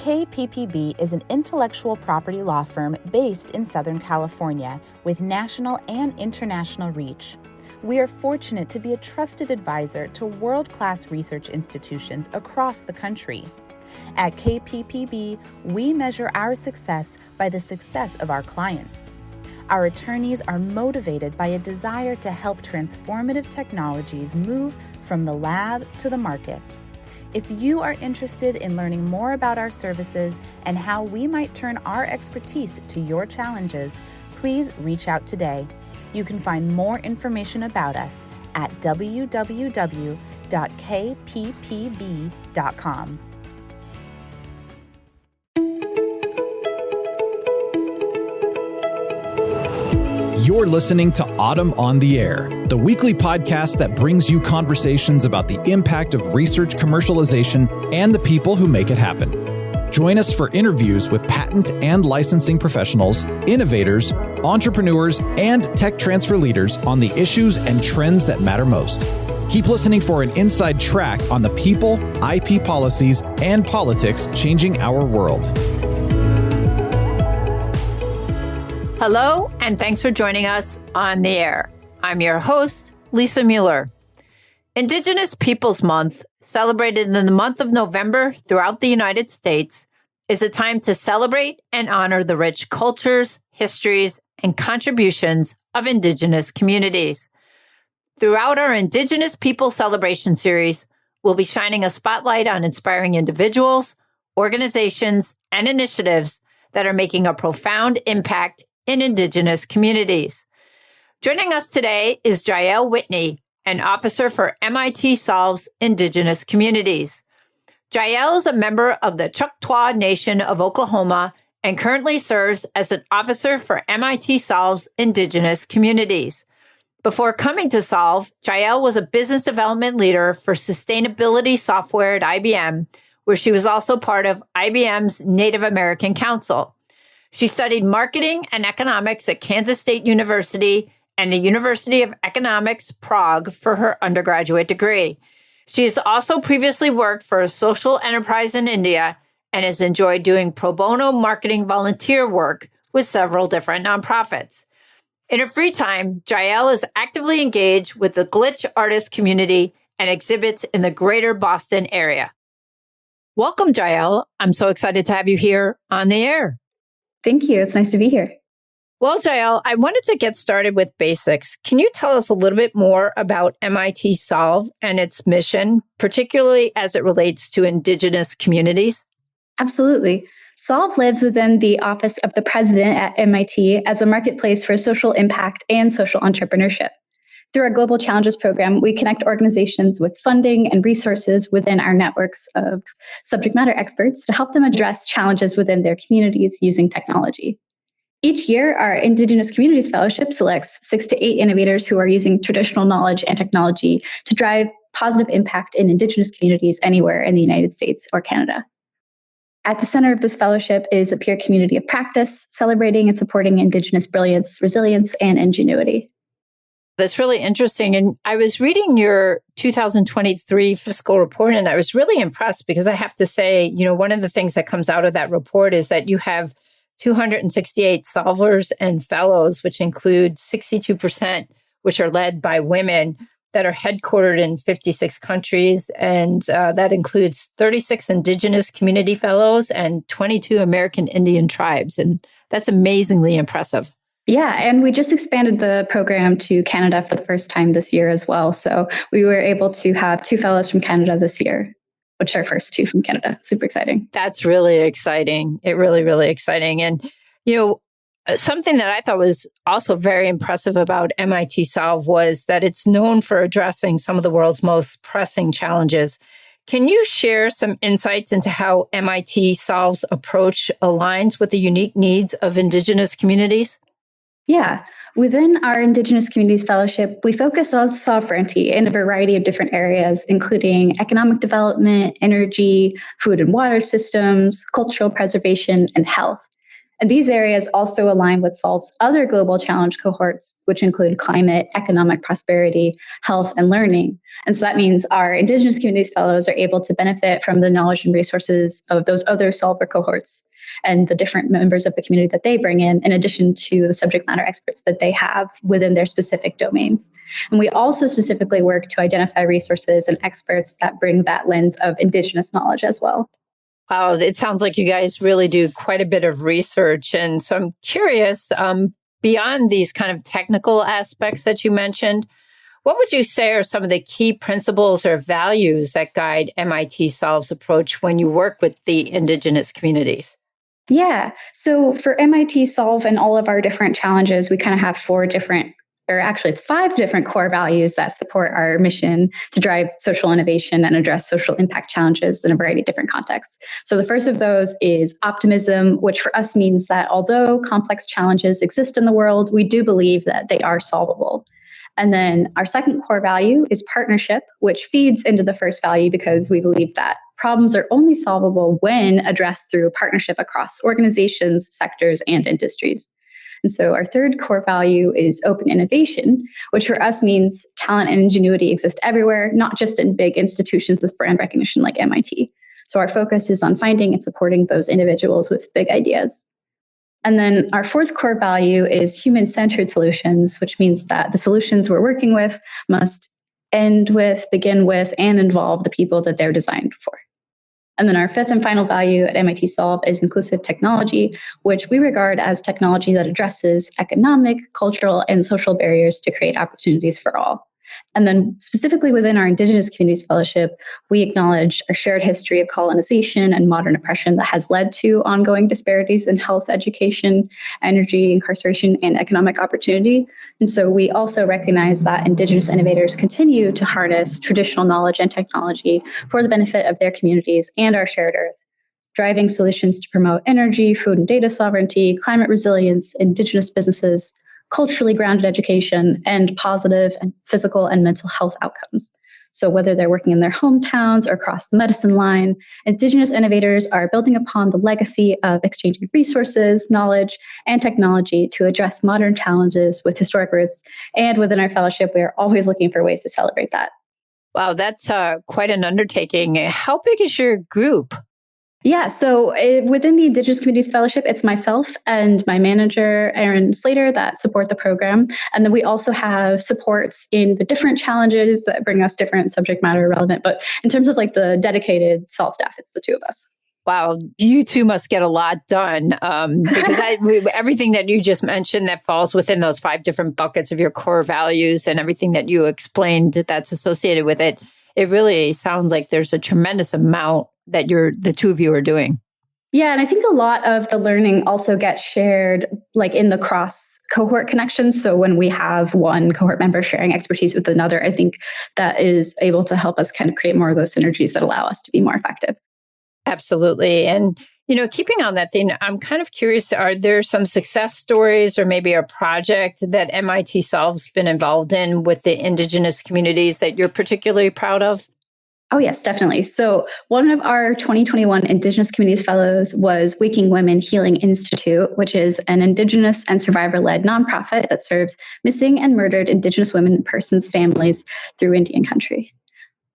KPPB is an intellectual property law firm based in Southern California with national and international reach. We are fortunate to be a trusted advisor to world-class research institutions across the country. At KPPB, we measure our success by the success of our clients. Our attorneys are motivated by a desire to help transformative technologies move from the lab to the market. If you are interested in learning more about our services and how we might turn our expertise to your challenges, please reach out today. You can find more information about us at www.kppb.com. You're listening to Autumn on the Air, the weekly podcast that brings you conversations about the impact of research commercialization and the people who make it happen. Join us for interviews with patent and licensing professionals, innovators, entrepreneurs, and tech transfer leaders on the issues and trends that matter most. Keep listening for an inside track on the people, IP policies, and politics changing our world. Hello, and thanks for joining us on the air. I'm your host, Lisa Mueller. Indigenous Peoples Month, celebrated in the month of November throughout the United States, is a time to celebrate and honor the rich cultures, histories, and contributions of Indigenous communities. Throughout our Indigenous People Celebration series, we'll be shining a spotlight on inspiring individuals, organizations, and initiatives that are making a profound impact in Indigenous communities. Joining us today is Jael Whitney, an officer for MIT Solves Indigenous Communities. Jael is a member of the Choctaw Nation of Oklahoma and currently serves as an officer for MIT Solves Indigenous Communities. Before coming to Solve, Jael was a business development leader for sustainability software at IBM, where she was also part of IBM's Native American Council. She studied marketing and economics at Kansas State University and the University of Economics, Prague for her undergraduate degree. She has also previously worked for a social enterprise in India and has enjoyed doing pro bono marketing volunteer work with several different nonprofits. In her free time, Jael is actively engaged with the Glitch artist community and exhibits in the greater Boston area. Welcome, Jael. I'm so excited to have you here on the air. Thank you. It's nice to be here. Well, Jael, I wanted to get started with basics. Can you tell us a little bit more about MIT Solve and its mission, particularly as it relates to Indigenous communities? Absolutely. Solve lives within the Office of the President at MIT as a marketplace for social impact and social entrepreneurship. Through our Global Challenges program, we connect organizations with funding and resources within our networks of subject matter experts to help them address challenges within their communities using technology. Each year, our Indigenous Communities Fellowship selects 6 to 8 innovators who are using traditional knowledge and technology to drive positive impact in Indigenous communities anywhere in the United States or Canada. At the center of this fellowship is a peer community of practice, celebrating and supporting Indigenous brilliance, resilience, and ingenuity. That's really interesting. And I was reading your 2023 fiscal report, and I was really impressed because I have to say, one of the things that comes out of that report is that you have 268 solvers and fellows, which include 62%, which are led by women that are headquartered in 56 countries. And that includes 36 Indigenous community fellows and 22 American Indian tribes. And that's amazingly impressive. Yeah, and we just expanded the program to Canada for the first time this year as well. So we were able to have 2 fellows from Canada this year, which are first 2 from Canada. Super exciting. That's really exciting. It really, really exciting. And, something that I thought was also very impressive about MIT Solve was that it's known for addressing some of the world's most pressing challenges. Can you share some insights into how MIT Solve's approach aligns with the unique needs of Indigenous communities? Yeah. Within our Indigenous Communities Fellowship, we focus on sovereignty in a variety of different areas, including economic development, energy, food and water systems, cultural preservation, and health. And these areas also align with SOLV's other global challenge cohorts, which include climate, economic prosperity, health, and learning. And so that means our Indigenous Communities Fellows are able to benefit from the knowledge and resources of those other solver cohorts and the different members of the community that they bring in addition to the subject matter experts that they have within their specific domains. And we also specifically work to identify resources and experts that bring that lens of Indigenous knowledge as well. Wow, it sounds like you guys really do quite a bit of research. And so I'm curious, beyond these kind of technical aspects that you mentioned, what would you say are some of the key principles or values that guide MIT Solve's approach when you work with the Indigenous communities? Yeah. So for MIT Solve and all of our different challenges, we kind of have it's 5 different core values that support our mission to drive social innovation and address social impact challenges in a variety of different contexts. So the first of those is optimism, which for us means that although complex challenges exist in the world, we do believe that they are solvable. And then our second core value is partnership, which feeds into the first value because we believe that problems are only solvable when addressed through partnership across organizations, sectors, and industries. And so our third core value is open innovation, which for us means talent and ingenuity exist everywhere, not just in big institutions with brand recognition like MIT. So our focus is on finding and supporting those individuals with big ideas. And then our fourth core value is human-centered solutions, which means that the solutions we're working with must end with, begin with, and involve the people that they're designed for. And then our fifth and final value at MIT Solve is inclusive technology, which we regard as technology that addresses economic, cultural, and social barriers to create opportunities for all. And then specifically within our Indigenous Communities Fellowship, we acknowledge our shared history of colonization and modern oppression that has led to ongoing disparities in health, education, energy, incarceration, and economic opportunity. And so we also recognize that Indigenous innovators continue to harness traditional knowledge and technology for the benefit of their communities and our shared earth, driving solutions to promote energy, food and data sovereignty, climate resilience, Indigenous businesses, culturally grounded education, and positive and physical and mental health outcomes. So whether they're working in their hometowns or across the medicine line, Indigenous innovators are building upon the legacy of exchanging resources, knowledge, and technology to address modern challenges with historic roots. And within our fellowship, we are always looking for ways to celebrate that. Wow, that's quite an undertaking. How big is your group? Yeah, so within the Indigenous Communities Fellowship, it's myself and my manager, Erin Slater, that support the program. And then we also have supports in the different challenges that bring us different subject matter relevant. But in terms of like the dedicated Solve staff, it's the 2 of us. Wow, you two must get a lot done because everything that you just mentioned that falls within those 5 different buckets of your core values and everything that you explained that's associated with it, it really sounds like there's a tremendous amount that the 2 of you are doing. Yeah, and I think a lot of the learning also gets shared like in the cross cohort connections. So when we have one cohort member sharing expertise with another, I think that is able to help us kind of create more of those synergies that allow us to be more effective. Absolutely. And, keeping on that thing, I'm kind of curious, are there some success stories or maybe a project that MIT Solve's been involved in with the Indigenous communities that you're particularly proud of? Oh, yes, definitely. So one of our 2021 Indigenous Communities Fellows was Waking Women Healing Institute, which is an Indigenous and survivor-led nonprofit that serves missing and murdered Indigenous women and persons' families through Indian country.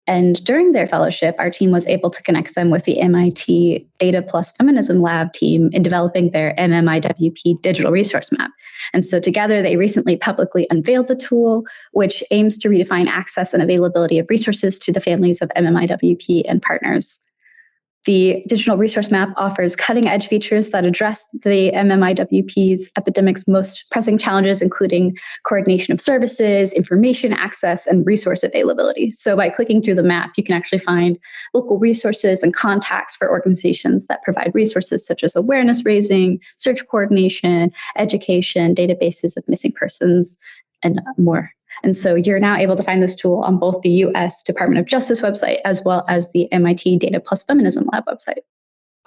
And during their fellowship, our team was able to connect them with the MIT Data Plus Feminism Lab team in developing their MMIWP digital resource map. And so together, they recently publicly unveiled the tool, which aims to redefine access and availability of resources to the families of MMIWP and partners. The digital resource map offers cutting-edge features that address the MMIWP's epidemic's most pressing challenges, including coordination of services, information access, and resource availability. So by clicking through the map, you can actually find local resources and contacts for organizations that provide resources such as awareness raising, search coordination, education, databases of missing persons, and more. And so you're now able to find this tool on both the U.S. Department of Justice website as well as the MIT Data Plus Feminism Lab website.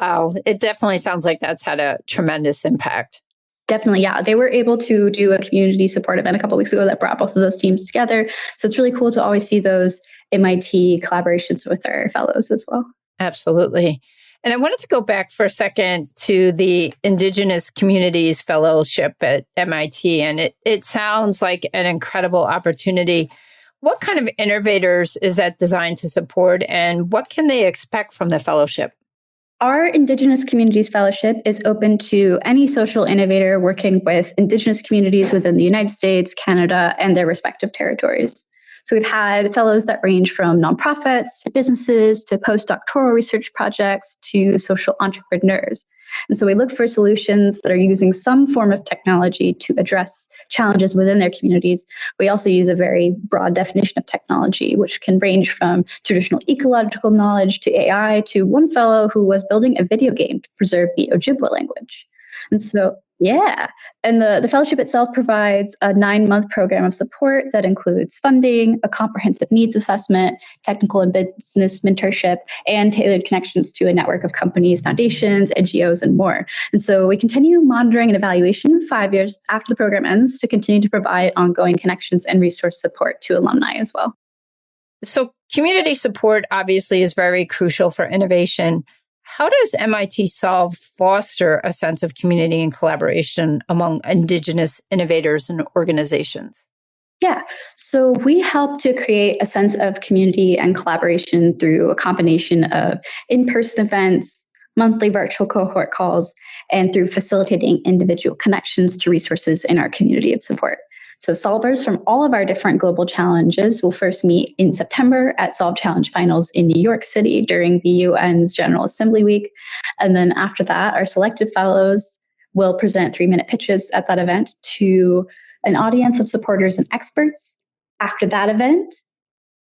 Wow, it definitely sounds like that's had a tremendous impact. Definitely, yeah. They were able to do a community support event a couple of weeks ago that brought both of those teams together. So it's really cool to always see those MIT collaborations with our fellows as well. Absolutely. And I wanted to go back for a second to the Indigenous Communities Fellowship at MIT. And it sounds like an incredible opportunity. What kind of innovators is that designed to support, and what can they expect from the fellowship? Our Indigenous Communities Fellowship is open to any social innovator working with Indigenous communities within the United States, Canada, and their respective territories. So we've had fellows that range from nonprofits to businesses to postdoctoral research projects to social entrepreneurs. And so we look for solutions that are using some form of technology to address challenges within their communities. We also use a very broad definition of technology, which can range from traditional ecological knowledge to AI to one fellow who was building a video game to preserve the Ojibwa language. And so, yeah. And the fellowship itself provides a 9-month program of support that includes funding, a comprehensive needs assessment, technical and business mentorship, and tailored connections to a network of companies, foundations, NGOs, and more. And so we continue monitoring and evaluation 5 years after the program ends to continue to provide ongoing connections and resource support to alumni as well. So community support obviously is very crucial for innovation. How does MIT Solve foster a sense of community and collaboration among Indigenous innovators and organizations? Yeah, so we help to create a sense of community and collaboration through a combination of in-person events, monthly virtual cohort calls, and through facilitating individual connections to resources in our community of support. So solvers from all of our different global challenges will first meet in September at Solve Challenge Finals in New York City during the UN's General Assembly Week. And then after that, our selected fellows will present 3-minute pitches at that event to an audience of supporters and experts. After that event,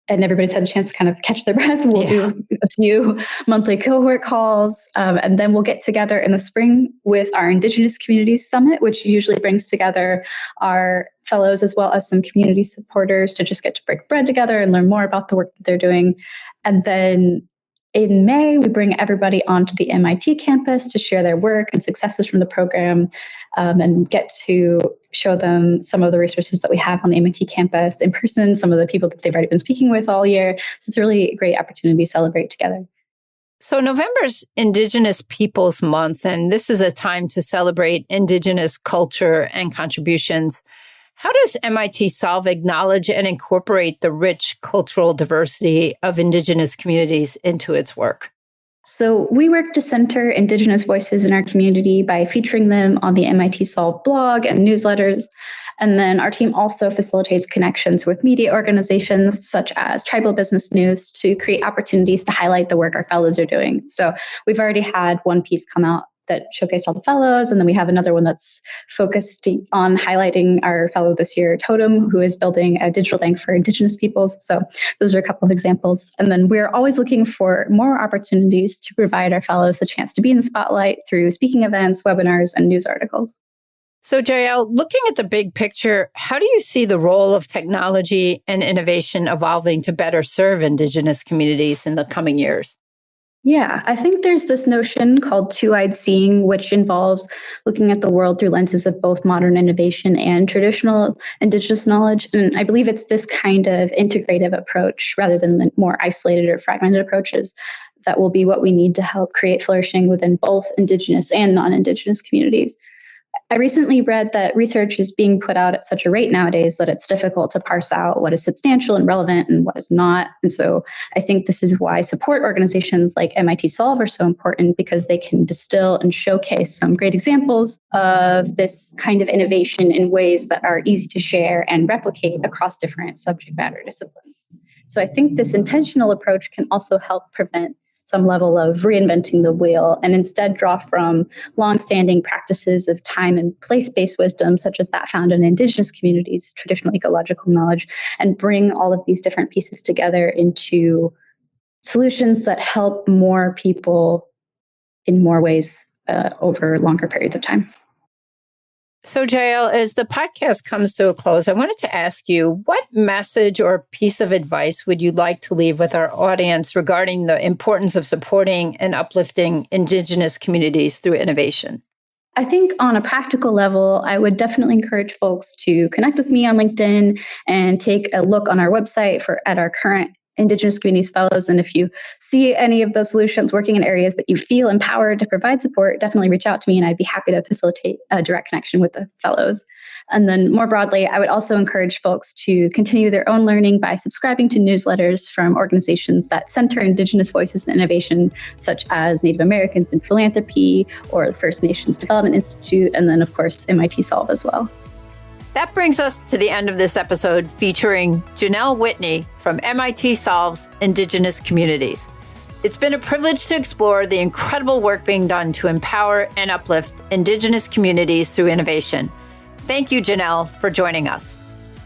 and everybody's had a chance to kind of catch their breath, we'll do a few monthly cohort calls, and then we'll get together in the spring with our Indigenous Communities Summit, which usually brings together our fellows as well as some community supporters to just get to break bread together and learn more about the work that they're doing. And then in May, we bring everybody onto the MIT campus to share their work and successes from the program, and get to show them some of the resources that we have on the MIT campus in person, some of the people that they've already been speaking with all year. So it's a really great opportunity to celebrate together. So November's Indigenous Peoples Month, and this is a time to celebrate Indigenous culture and contributions. How does MIT Solve acknowledge and incorporate the rich cultural diversity of Indigenous communities into its work? So we work to center Indigenous voices in our community by featuring them on the MIT Solve blog and newsletters. And then our team also facilitates connections with media organizations such as Tribal Business News to create opportunities to highlight the work our fellows are doing. So we've already had one piece come out that showcased all the fellows. And then we have another one that's focused on highlighting our fellow this year, Totem, who is building a digital bank for Indigenous peoples. So those are a couple of examples. And then we're always looking for more opportunities to provide our fellows a chance to be in the spotlight through speaking events, webinars, and news articles. So Jael, looking at the big picture, how do you see the role of technology and innovation evolving to better serve Indigenous communities in the coming years? Yeah, I think there's this notion called two-eyed seeing, which involves looking at the world through lenses of both modern innovation and traditional Indigenous knowledge. And I believe it's this kind of integrative approach rather than the more isolated or fragmented approaches that will be what we need to help create flourishing within both Indigenous and non-Indigenous communities. I recently read that research is being put out at such a rate nowadays that it's difficult to parse out what is substantial and relevant and what is not. And so I think this is why support organizations like MIT Solve are so important, because they can distill and showcase some great examples of this kind of innovation in ways that are easy to share and replicate across different subject matter disciplines. So I think this intentional approach can also help prevent some level of reinventing the wheel and instead draw from longstanding practices of time and place-based wisdom, such as that found in Indigenous communities, traditional ecological knowledge, and bring all of these different pieces together into solutions that help more people in more ways over longer periods of time. So, Jael, as the podcast comes to a close, I wanted to ask you, what message or piece of advice would you like to leave with our audience regarding the importance of supporting and uplifting Indigenous communities through innovation? I think on a practical level, I would definitely encourage folks to connect with me on LinkedIn and take a look on our website at our current Indigenous Communities Fellows. And if you see any of those solutions working in areas that you feel empowered to provide support, definitely reach out to me and I'd be happy to facilitate a direct connection with the fellows. And then more broadly, I would also encourage folks to continue their own learning by subscribing to newsletters from organizations that center Indigenous voices and innovation, such as Native Americans in Philanthropy or the First Nations Development Institute, and then, of course, MIT Solve as well. That brings us to the end of this episode featuring Jael Whitney from MIT Solve's Indigenous Communities. It's been a privilege to explore the incredible work being done to empower and uplift Indigenous communities through innovation. Thank you, Jael, for joining us.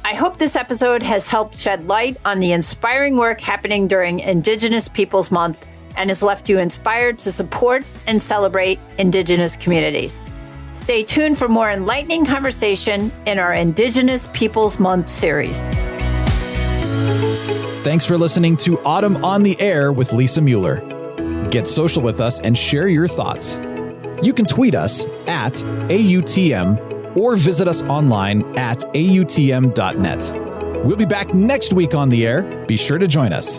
I hope this episode has helped shed light on the inspiring work happening during Indigenous Peoples Month and has left you inspired to support and celebrate Indigenous communities. Stay tuned for more enlightening conversation in our Indigenous Peoples Month series. Thanks for listening to Autumn on the Air with Lisa Mueller. Get social with us and share your thoughts. You can tweet us at AUTM or visit us online at autm.net. We'll be back next week on the air. Be sure to join us.